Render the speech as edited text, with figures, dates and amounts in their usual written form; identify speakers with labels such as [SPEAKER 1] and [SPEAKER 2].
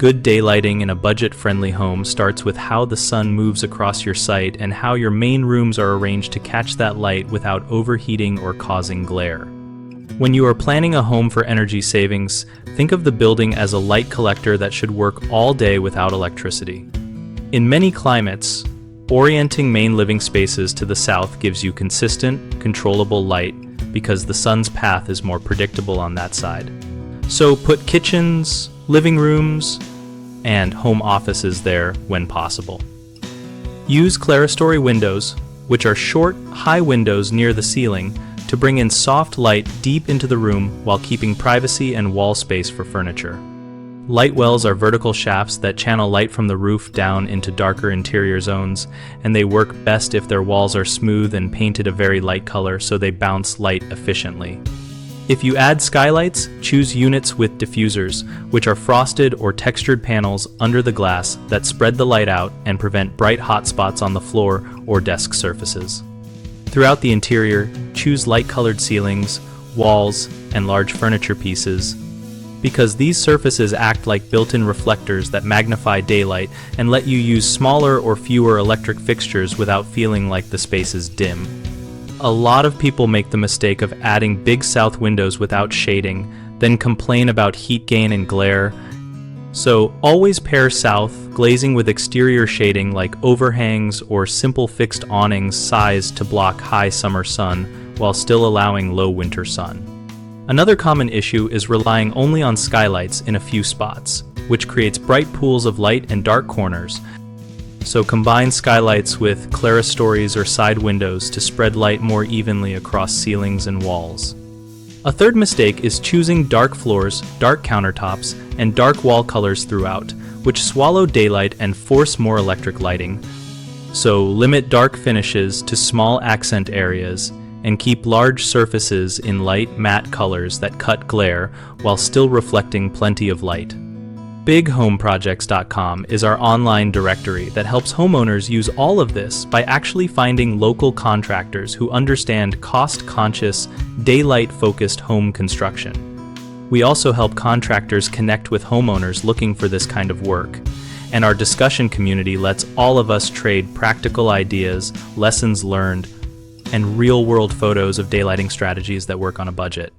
[SPEAKER 1] Good daylighting in a budget-friendly home starts with how the sun moves across your site and how your main rooms are arranged to catch that light without overheating or causing glare. When you are planning a home for energy savings, think of the building as a light collector that should work all day without electricity. In many climates, orienting main living spaces to the south gives you consistent, controllable light because the sun's path is more predictable on that side. So put kitchens, living rooms, and home offices there when possible. Use Clerestory windows, which are short, high windows near the ceiling, to bring in soft light deep into the room while keeping privacy and wall space for furniture. Light wells are vertical shafts that channel light from the roof down into darker interior zones, and they work best if their walls are smooth and painted a very light color so they bounce light efficiently. If you add skylights, choose units with diffusers, which are frosted or textured panels under the glass that spread the light out and prevent bright hot spots on the floor or desk surfaces. Throughout the interior, choose light-colored ceilings, walls, and large furniture pieces, because these surfaces act like built-in reflectors that magnify daylight and let you use smaller or fewer electric fixtures without feeling like the space is dim. A lot of people make the mistake of adding big south windows without shading, then complain about heat gain and glare. So always pair south glazing with exterior shading like overhangs or simple fixed awnings sized to block high summer sun while still allowing low winter sun. Another common issue is relying only on skylights in a few spots, which creates bright pools of light and dark corners. So combine skylights with Clerestories or side windows to spread light more evenly across ceilings and walls. A third mistake is choosing dark floors, dark countertops, and dark wall colors throughout, which swallow daylight and force more electric lighting. So limit dark finishes to small accent areas and keep large surfaces in light matte colors that cut glare while still reflecting plenty of light. BigHomeProjects.com is our online directory that helps homeowners use all of this by actually finding local contractors who understand cost-conscious, daylight-focused home construction. We also help contractors connect with homeowners looking for this kind of work, and our discussion community lets all of us trade practical ideas, lessons learned, and real-world photos of daylighting strategies that work on a budget.